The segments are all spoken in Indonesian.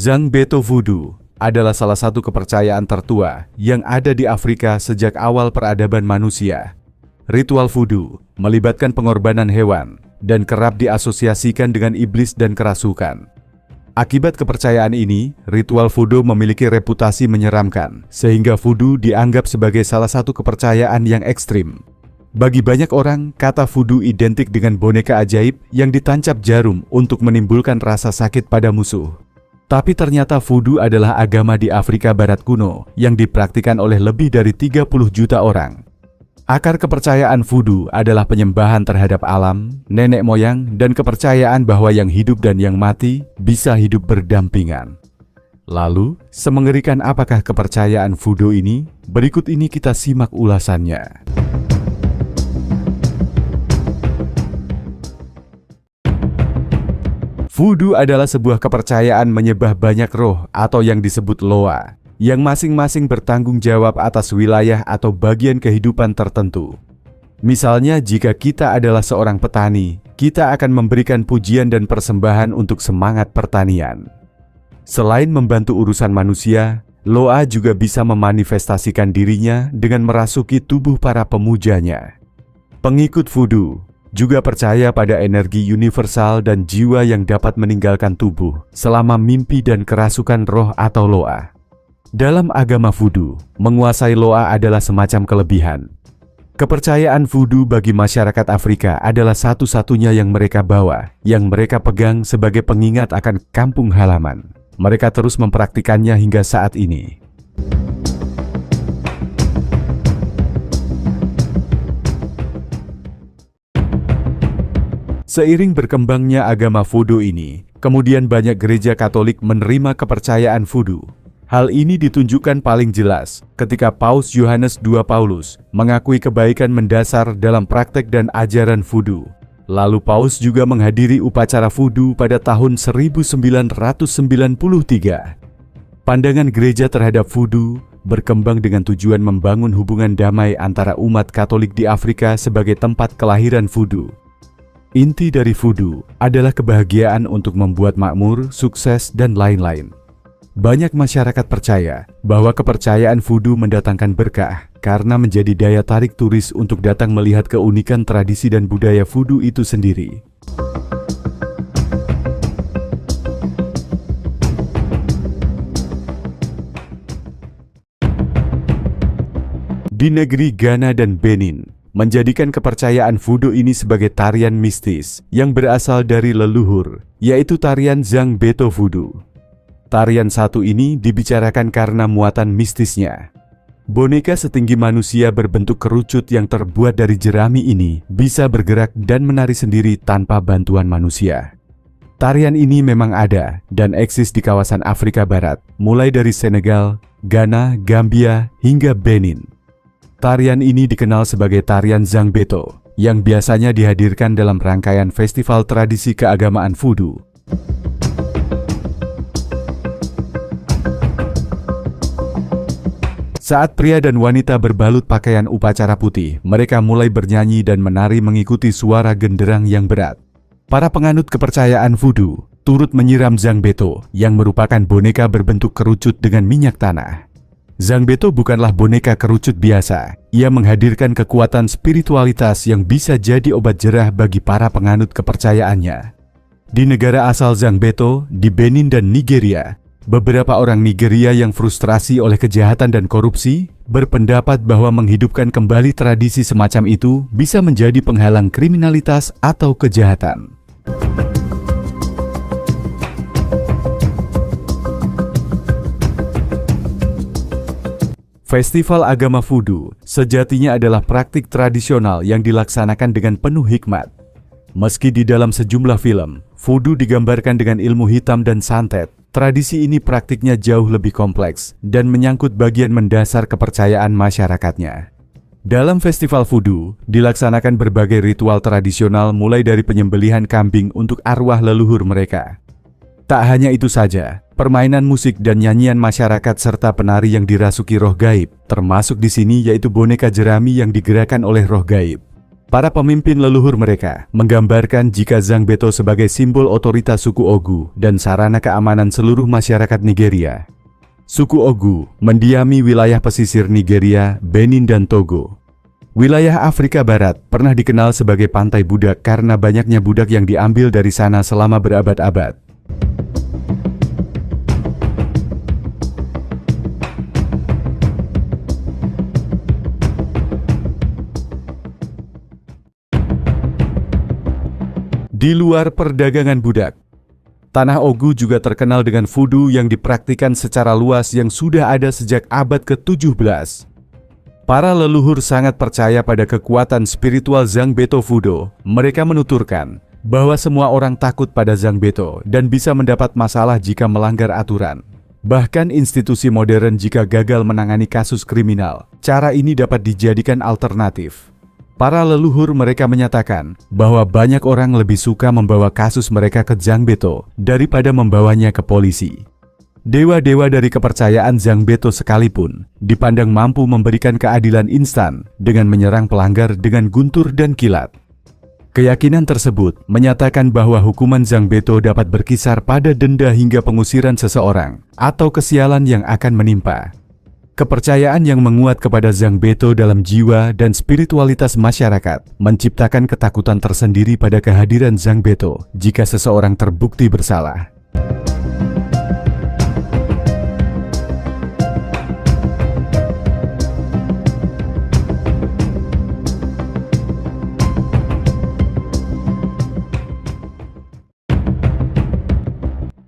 Zang Beto Voodoo adalah salah satu kepercayaan tertua yang ada di Afrika sejak awal peradaban manusia. Ritual voodoo melibatkan pengorbanan hewan dan kerap diasosiasikan dengan iblis dan kerasukan. Akibat kepercayaan ini, ritual voodoo memiliki reputasi menyeramkan, sehingga voodoo dianggap sebagai salah satu kepercayaan yang ekstrim. Bagi banyak orang, kata voodoo identik dengan boneka ajaib yang ditancap jarum untuk menimbulkan rasa sakit pada musuh. Tapi ternyata voodoo adalah agama di Afrika Barat kuno yang dipraktikkan oleh lebih dari 30 juta orang. Akar kepercayaan voodoo adalah penyembahan terhadap alam, nenek moyang, dan kepercayaan bahwa yang hidup dan yang mati bisa hidup berdampingan. Lalu, semengerikan apakah kepercayaan voodoo ini? Berikut ini kita simak ulasannya. Voodoo adalah sebuah kepercayaan menyembah banyak roh atau yang disebut loa, yang masing-masing bertanggung jawab atas wilayah atau bagian kehidupan tertentu. Misalnya, jika kita adalah seorang petani, kita akan memberikan pujian dan persembahan untuk semangat pertanian. Selain membantu urusan manusia, loa juga bisa memanifestasikan dirinya dengan merasuki tubuh para pemujanya. Pengikut voodoo juga percaya pada energi universal dan jiwa yang dapat meninggalkan tubuh selama mimpi dan kerasukan roh atau loa. Dalam agama voodoo, menguasai loa adalah semacam kelebihan. Kepercayaan voodoo bagi masyarakat Afrika adalah satu-satunya yang mereka bawa, yang mereka pegang sebagai pengingat akan kampung halaman. Mereka terus mempraktikannya hingga saat ini. Seiring berkembangnya agama voodoo ini, kemudian banyak gereja Katolik menerima kepercayaan voodoo. Hal ini ditunjukkan paling jelas ketika Paus Yohanes II Paulus mengakui kebaikan mendasar dalam praktek dan ajaran voodoo. Lalu Paus juga menghadiri upacara voodoo pada tahun 1993. Pandangan gereja terhadap voodoo berkembang dengan tujuan membangun hubungan damai antara umat Katolik di Afrika sebagai tempat kelahiran voodoo. Inti dari voodoo adalah kebahagiaan untuk membuat makmur, sukses, dan lain-lain. Banyak masyarakat percaya bahwa kepercayaan voodoo mendatangkan berkah karena menjadi daya tarik turis untuk datang melihat keunikan tradisi dan budaya voodoo itu sendiri. Di negeri Ghana dan Benin, menjadikan kepercayaan voodoo ini sebagai tarian mistis yang berasal dari leluhur, yaitu tarian Zang Beto Voodoo. Tarian satu ini dibicarakan karena muatan mistisnya. Boneka setinggi manusia berbentuk kerucut yang terbuat dari jerami ini bisa bergerak dan menari sendiri tanpa bantuan manusia. Tarian ini memang ada dan eksis di kawasan Afrika Barat, mulai dari Senegal, Ghana, Gambia, hingga Benin. Tarian ini dikenal sebagai tarian Zang Beto, yang biasanya dihadirkan dalam rangkaian festival tradisi keagamaan voodoo. Saat pria dan wanita berbalut pakaian upacara putih, mereka mulai bernyanyi dan menari mengikuti suara genderang yang berat. Para penganut kepercayaan voodoo turut menyiram Zang Beto, yang merupakan boneka berbentuk kerucut dengan minyak tanah. Zang Beto bukanlah boneka kerucut biasa. Ia menghadirkan kekuatan spiritualitas yang bisa jadi obat jerah bagi para penganut kepercayaannya. Di negara asal Zang Beto, di Benin dan Nigeria, beberapa orang Nigeria yang frustrasi oleh kejahatan dan korupsi berpendapat bahwa menghidupkan kembali tradisi semacam itu bisa menjadi penghalang kriminalitas atau kejahatan. Festival agama voodoo sejatinya adalah praktik tradisional yang dilaksanakan dengan penuh hikmat. Meski di dalam sejumlah film, voodoo digambarkan dengan ilmu hitam dan santet, tradisi ini praktiknya jauh lebih kompleks dan menyangkut bagian mendasar kepercayaan masyarakatnya. Dalam festival voodoo, dilaksanakan berbagai ritual tradisional mulai dari penyembelihan kambing untuk arwah leluhur mereka. Tak hanya itu saja, permainan musik dan nyanyian masyarakat serta penari yang dirasuki roh gaib, termasuk di sini yaitu boneka jerami yang digerakkan oleh roh gaib. Para pemimpin leluhur mereka menggambarkan jika Zangbeto sebagai simbol otoritas suku Ogu dan sarana keamanan seluruh masyarakat Nigeria. Suku Ogu mendiami wilayah pesisir Nigeria, Benin, dan Togo. Wilayah Afrika Barat pernah dikenal sebagai pantai budak karena banyaknya budak yang diambil dari sana selama berabad-abad. Di luar perdagangan budak, tanah Ogu juga terkenal dengan voodoo yang dipraktikkan secara luas yang sudah ada sejak abad ke-17. Para leluhur sangat percaya pada kekuatan spiritual Zangbeto voodoo. Mereka menuturkan bahwa semua orang takut pada Zangbeto dan bisa mendapat masalah jika melanggar aturan. Bahkan institusi modern jika gagal menangani kasus kriminal, cara ini dapat dijadikan alternatif. Para leluhur mereka menyatakan bahwa banyak orang lebih suka membawa kasus mereka ke Zangbeto daripada membawanya ke polisi. Dewa-dewa dari kepercayaan Zangbeto sekalipun dipandang mampu memberikan keadilan instan dengan menyerang pelanggar dengan guntur dan kilat. Keyakinan tersebut menyatakan bahwa hukuman Zangbeto dapat berkisar pada denda hingga pengusiran seseorang atau kesialan yang akan menimpa. Kepercayaan yang menguat kepada Zangbeto dalam jiwa dan spiritualitas masyarakat menciptakan ketakutan tersendiri pada kehadiran Zangbeto jika seseorang terbukti bersalah.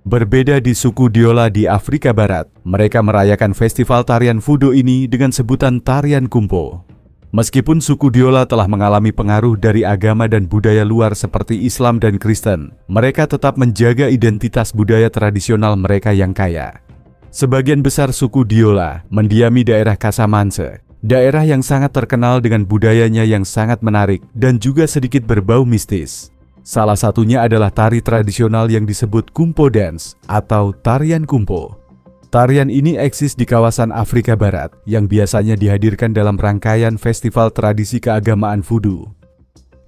Berbeda di suku Diola di Afrika Barat, mereka merayakan festival tarian voodoo ini dengan sebutan tarian kumpo. Meskipun suku Diola telah mengalami pengaruh dari agama dan budaya luar seperti Islam dan Kristen, mereka tetap menjaga identitas budaya tradisional mereka yang kaya. Sebagian besar suku Diola mendiami daerah Casamance, daerah yang sangat terkenal dengan budayanya yang sangat menarik dan juga sedikit berbau mistis. Salah satunya adalah tari tradisional yang disebut Kumpo Dance atau tarian kumpo. Tarian ini eksis di kawasan Afrika Barat yang biasanya dihadirkan dalam rangkaian festival tradisi keagamaan voodoo.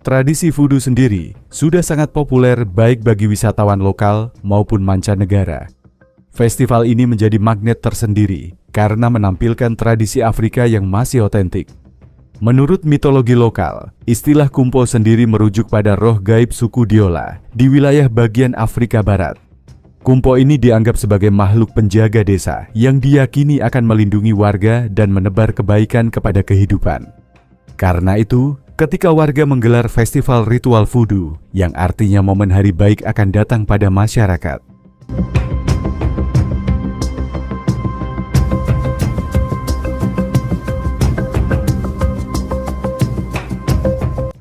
Tradisi voodoo sendiri sudah sangat populer baik bagi wisatawan lokal maupun mancanegara. Festival ini menjadi magnet tersendiri karena menampilkan tradisi Afrika yang masih otentik. Menurut mitologi lokal, istilah kumpo sendiri merujuk pada roh gaib suku Diola di wilayah bagian Afrika Barat. Kumpo ini dianggap sebagai makhluk penjaga desa yang diyakini akan melindungi warga dan menebar kebaikan kepada kehidupan. Karena itu, ketika warga menggelar festival ritual voodoo, yang artinya momen hari baik akan datang pada masyarakat.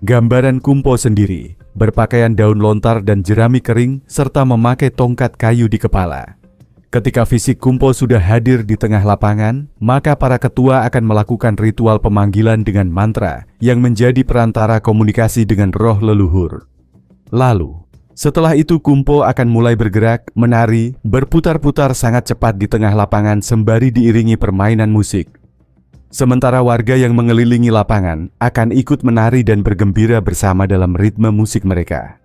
Gambaran kumpo sendiri berpakaian daun lontar dan jerami kering serta memakai tongkat kayu di kepala. Ketika fisik kumpo sudah hadir di tengah lapangan, maka para ketua akan melakukan ritual pemanggilan dengan mantra yang menjadi perantara komunikasi dengan roh leluhur. Lalu, setelah itu kumpo akan mulai bergerak, menari, berputar-putar sangat cepat di tengah lapangan sembari diiringi permainan musik. Sementara warga yang mengelilingi lapangan akan ikut menari dan bergembira bersama dalam ritme musik mereka.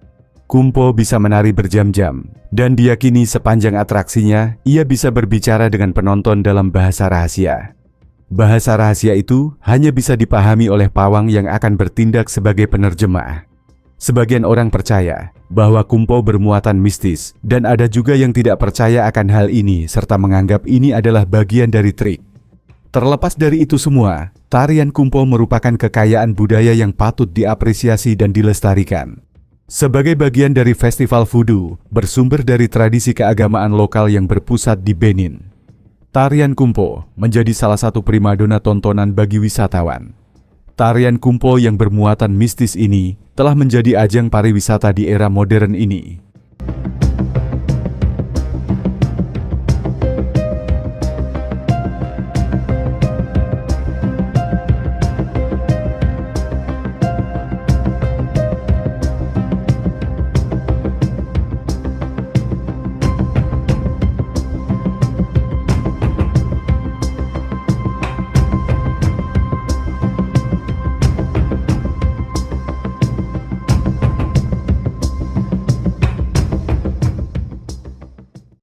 Kumpo bisa menari berjam-jam, dan diyakini sepanjang atraksinya, ia bisa berbicara dengan penonton dalam bahasa rahasia. Bahasa rahasia itu hanya bisa dipahami oleh pawang yang akan bertindak sebagai penerjemah. Sebagian orang percaya bahwa kumpo bermuatan mistis, dan ada juga yang tidak percaya akan hal ini serta menganggap ini adalah bagian dari trik. Terlepas dari itu semua, tarian kumpo merupakan kekayaan budaya yang patut diapresiasi dan dilestarikan. Sebagai bagian dari festival voodoo, bersumber dari tradisi keagamaan lokal yang berpusat di Benin. Tarian kumpo menjadi salah satu primadona tontonan bagi wisatawan. Tarian kumpo yang bermuatan mistis ini telah menjadi ajang pariwisata di era modern ini.